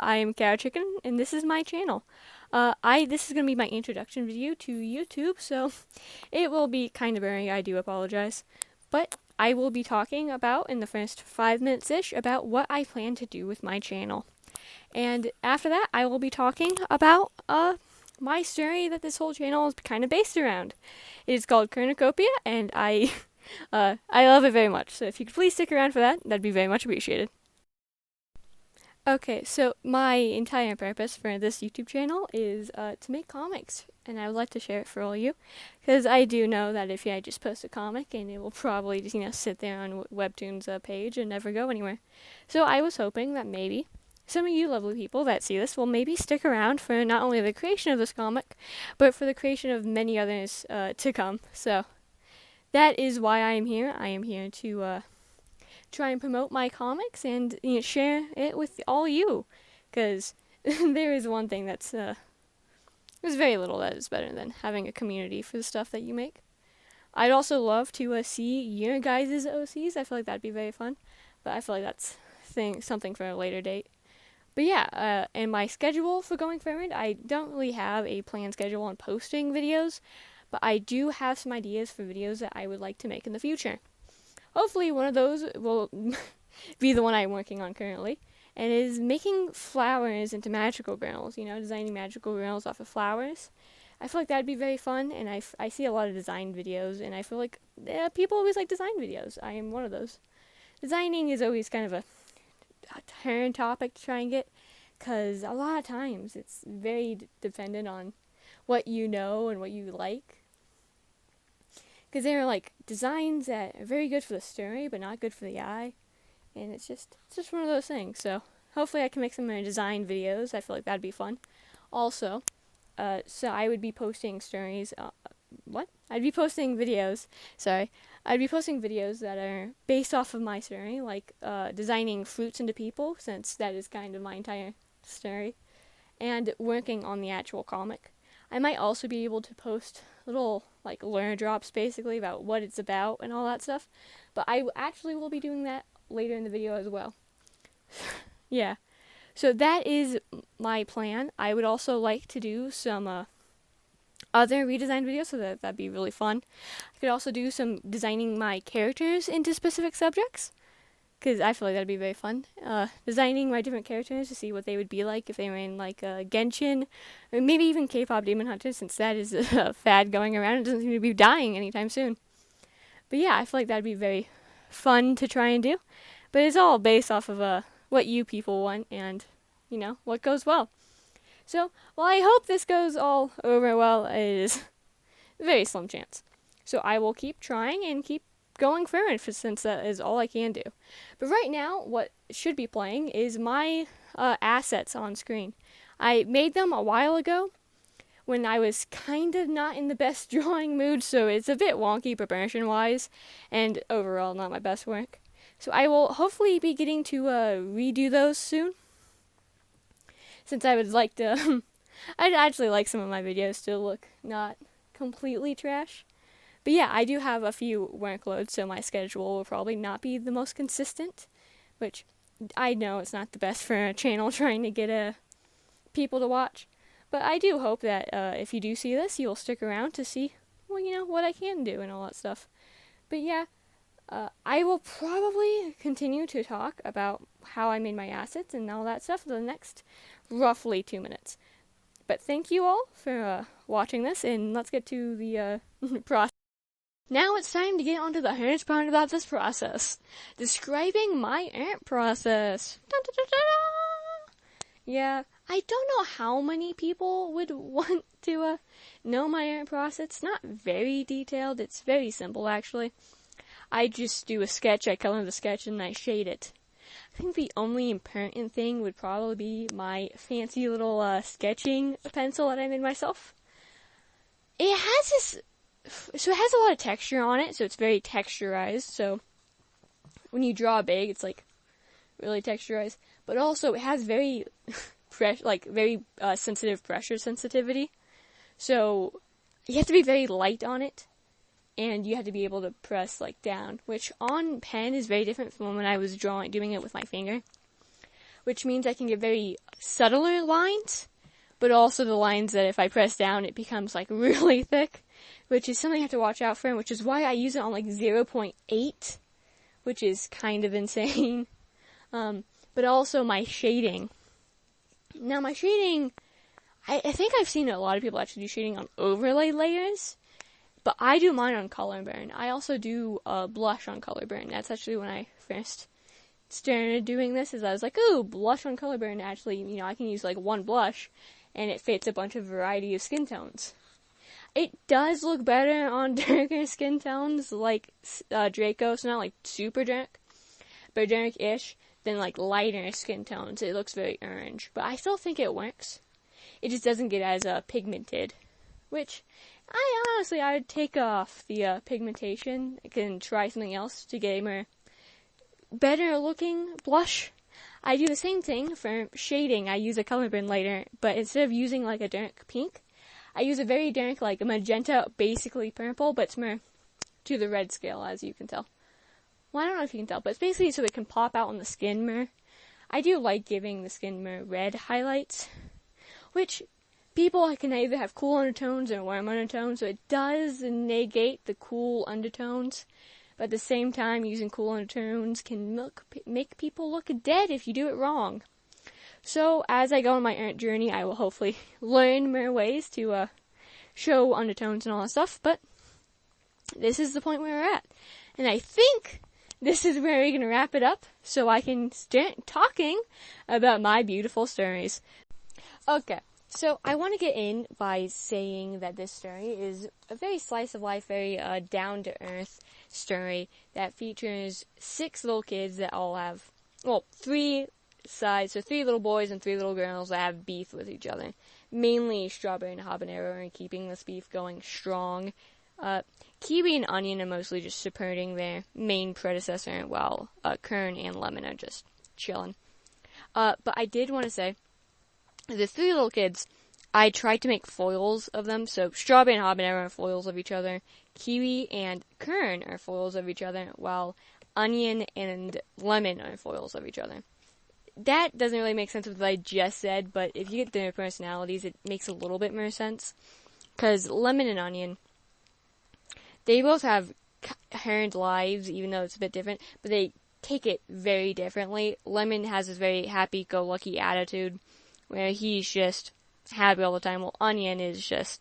I am Cowchicken, and this is my channel. This is gonna be my introduction video to YouTube, so it will be kind of boring. I do apologize, but I will be talking about in the first 5 minutes ish about what I plan to do with my channel, and after that, I will be talking about my story that this whole channel is kind of based around. It is called Cornucopia, and I love it very much. So if you could please stick around for that, that'd be very much appreciated. Okay, so my entire purpose for this YouTube channel is to make comics, and I would like to share it for all you, because I do know that if I just post a comic, and it will probably just, sit there on Webtoon's page and never go anywhere. So I was hoping that maybe some of you lovely people that see this will maybe stick around for not only the creation of this comic, but for the creation of many others to come. So that is why I am here. I am here to try and promote my comics and share it with all you, because there is one thing that's there's very little that is better than having a community for the stuff that you make. I'd also love to see your guys' OCs. I feel like that'd be very fun, but I feel like that's something for a later date. But yeah, and my schedule for going forward, I don't really have a planned schedule on posting videos, but I do have some ideas for videos that I would like to make in the future. Hopefully one of those will be the one I'm working on currently, and is making flowers into magical girls, designing magical girls off of flowers. I feel like that'd be very fun, and I see a lot of design videos, and I feel like people always like design videos. I am one of those. Designing is always kind of a turn topic to try and get, because a lot of times it's very dependent on what you know and what you like. Because there are like designs that are very good for the story, but not good for the eye, and it's just one of those things. So hopefully I can make some design videos. I feel like that'd be fun. Also, so I would be posting stories. I'd be posting videos. Sorry, I'd be posting videos that are based off of my story, like designing fruits into people, since that is kind of my entire story, and working on the actual comic. I might also be able to post little learner drops basically about what it's about and all that stuff, but I actually will be doing that later in the video as well. Yeah, so that is my plan. I would also like to do some other redesign videos, so that'd be really fun. I could also do some designing my characters into specific subjects, because I feel like that'd be very fun. Designing my different characters to see what they would be like if they were in Genshin, or maybe even K-pop Demon Hunter, since that is a fad going around. It doesn't seem to be dying anytime soon. But yeah, I feel like that'd be very fun to try and do. But it's all based off of what you people want and, what goes well. So, while I hope this goes all over well, it is a very slim chance. So I will keep trying and keep going forward, since that is all I can do. But right now, what should be playing is my assets on screen. I made them a while ago when I was kind of not in the best drawing mood, so it's a bit wonky proportion-wise, and overall not my best work. So I will hopefully be getting to redo those soon, since I would like to I'd actually like some of my videos to look not completely trash. But yeah, I do have a few workloads, so my schedule will probably not be the most consistent, which I know it's not the best for a channel trying to get people to watch. But I do hope that if you do see this, you'll stick around to see, what I can do and all that stuff. But yeah, I will probably continue to talk about how I made my assets and all that stuff for the next roughly 2 minutes. But thank you all for watching this, and let's get to the process. Now it's time to get onto the hardest part about this process. Describing my art process. Dun, dun, dun, dun, dun. Yeah, I don't know how many people would want to know my art process. It's not very detailed. It's very simple, actually. I just do a sketch, I color the sketch, and I shade it. I think the only important thing would probably be my fancy little sketching pencil that I made myself. It has it has a lot of texture on it, so it's very texturized. So when you draw big, it's really texturized. But also, it has very sensitive pressure sensitivity. So you have to be very light on it, and you have to be able to press down, which on pen is very different from when I was doing it with my finger. which means I can get very subtler lines, but also the lines that if I press down, it becomes like really thick, which is something I have to watch out for, which is why I use it on like 0.8, which is kind of insane. But also my shading. Now my shading, I think I've seen a lot of people actually do shading on overlay layers, but I do mine on color burn. I also do blush on color burn. That's actually when I first started doing this, is I was like, ooh, blush on color burn. Actually, I can use like one blush, and it fits a bunch of variety of skin tones. It does look better on darker skin tones, like Draco, so not like super dark, but dark-ish, than like lighter skin tones. It looks very orange, but I still think it works. It just doesn't get as pigmented, which I would take off the pigmentation. I can try something else to get a more better looking blush. I do the same thing for shading. I use a color burn lighter, but instead of using like a dark pink, I use a very dark, like a magenta, basically purple, but it's more to the red scale, as you can tell. Well, I don't know if you can tell, but it's basically so it can pop out on the skin more. I do like giving the skin more red highlights, which people can either have cool undertones or warm undertones, so it does negate the cool undertones. But at the same time, using cool undertones can make people look dead if you do it wrong. So, as I go on my art journey, I will hopefully learn more ways to show undertones and all that stuff, but this is the point where we're at. And I think this is where we're going to wrap it up, so I can start talking about my beautiful stories. Okay, so I want to get in by saying that this story is a very slice of life, very down-to-earth story that features 6 little kids that all have, 3 sides, so 3 little boys and 3 little girls that have beef with each other. Mainly Strawberry and Habanero are keeping this beef going strong. Kiwi and Onion are mostly just supporting their main predecessor, while Kern and Lemon are just chilling. But I did want to say, the 3 little kids, I tried to make foils of them. So Strawberry and Habanero are foils of each other. Kiwi and Kern are foils of each other, while Onion and Lemon are foils of each other. That doesn't really make sense with what I just said, but if you get their personalities, it makes a little bit more sense. Because Lemon and Onion, they both have current lives, even though it's a bit different, but they take it very differently. Lemon has this very happy-go-lucky attitude, where he's just happy all the time, while Onion is just,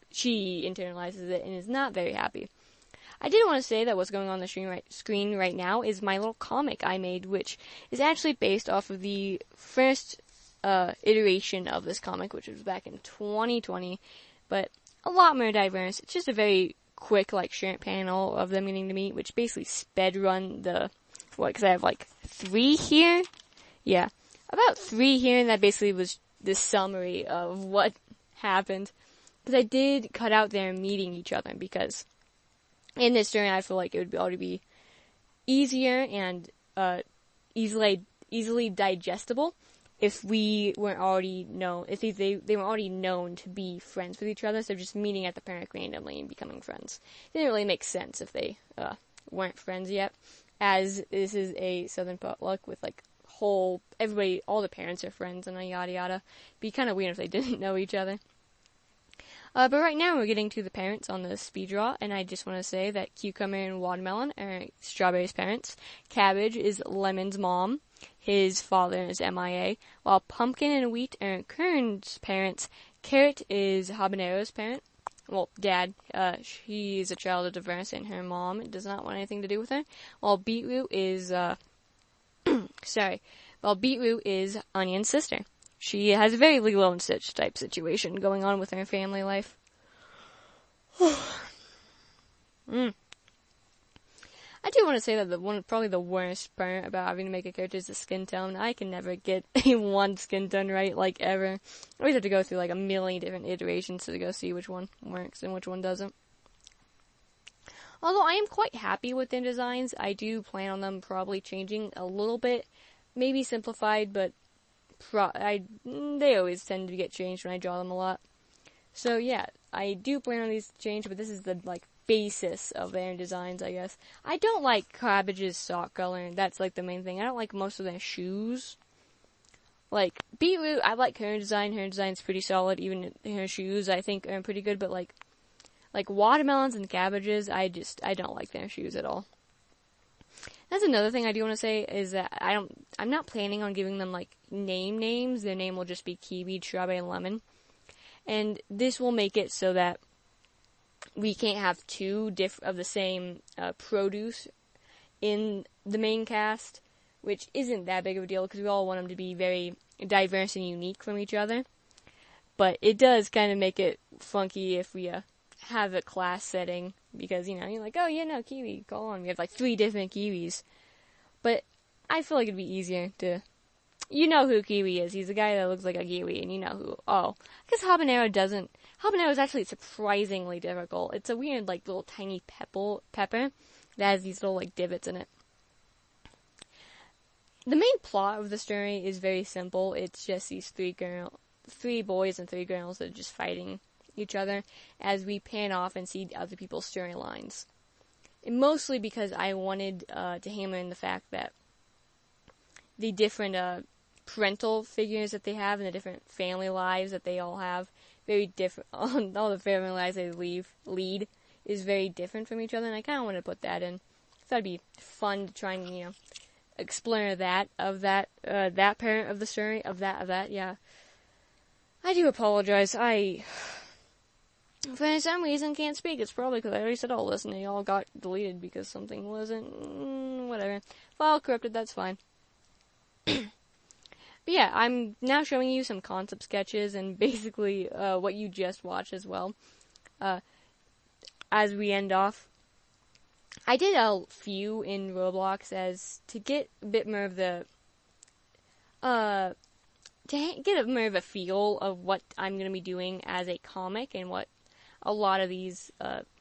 she internalizes it and is not very happy. I did want to say that what's going on the screen right now is my little comic I made, which is actually based off of the first iteration of this comic, which was back in 2020, but a lot more diverse. It's just a very quick, short panel of them getting to meet, which basically sped run because I have 3 here? Yeah, about 3 here, and that basically was the summary of what happened. Because I did cut out their meeting each other, because in this story I feel like it would already be easier and easily digestible if we weren't already known, if they were already known to be friends with each other, so just meeting at the park randomly and becoming friends. It didn't really make sense if they weren't friends yet, as this is a Southern potluck with everybody, all the parents are friends and yada yada. It'd be kind of weird if they didn't know each other. But right now we're getting to the parents on the speed draw, and I just want to say that Cucumber and Watermelon are Strawberry's parents. Cabbage is Lemon's mom. His father is MIA. While Pumpkin and Wheat are Kern's parents. Carrot is Habanero's parent. Well, dad. She is a child of divorce, and her mom does not want anything to do with her. While Beetroot is, Beetroot is Onion's sister. She has a very Lilo and Stitch type situation going on with her family life. I do want to say that probably the worst part about having to make a character is the skin tone. I can never get one skin tone right, ever. I always have to go through, a million different iterations to go see which one works and which one doesn't. Although I am quite happy with their designs, I do plan on them probably changing a little bit. Maybe simplified, but they always tend to get changed when I draw them a lot. So yeah, I do plan on these to change, but this is the basis of their designs, I guess. I don't like Cabbage's sock color. That's the main thing. I don't like most of their shoes. Like, Beetroot, I like her design. Her design's pretty solid. Even her shoes, I think, are pretty good. But, like watermelons and cabbages, I don't like their shoes at all. That's another thing I do want to say is that I'm not planning on giving them, like, names. Their name will just be kiwi, strawberry, and lemon. And this will make it so that we can't have two of the same produce in the main cast, which isn't that big of a deal because we all want them to be very diverse and unique from each other. But it does kind of make it funky if we have a class setting because, you're like, oh, yeah, no, kiwi, go on. We have, like, 3 different kiwis. But I feel like it'd be easier to... You know who Kiwi is. He's the guy that looks like a kiwi, and you know who... Oh, because habanero doesn't... Habanero is actually surprisingly difficult. It's a weird, like, little tiny pepper that has these little, like, divots in it. The main plot of the story is very simple. It's just these 3 boys and 3 girls that are just fighting each other as we pan off and see other people's storylines. And mostly because I wanted to hammer in the fact that the different parental figures that they have and the different family lives that they all have, very different. All the family lives they lead is very different from each other, and I kind of want to put that in. So that'd be fun to try and explore that parent of the story of that. Yeah, I do apologize. I for some reason can't speak. It's probably because I already said all this and they all got deleted because something wasn't whatever. File corrupted. That's fine. But yeah, I'm now showing you some concept sketches and basically what you just watched as well. As we end off, I did a few in Roblox as to get a bit more of the get more of a feel of what I'm going to be doing as a comic and what a lot of these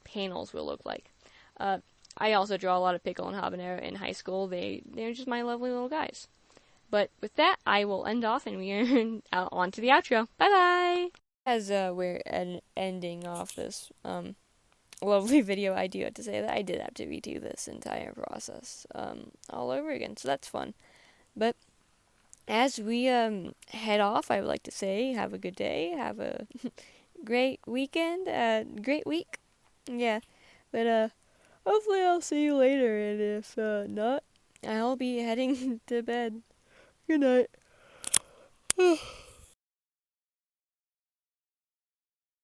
panels will look like. I also draw a lot of Pickle and Habanero in high school. They're just my lovely little guys. But with that, I will end off, and we are on to the outro. Bye-bye! As we're ending off this lovely video, I do have to say that I did have to redo this entire process all over again, so that's fun. But as we head off, I would like to say have a good day, have a great weekend, great week. Yeah, but hopefully I'll see you later, and if not, I'll be heading to bed. Good night.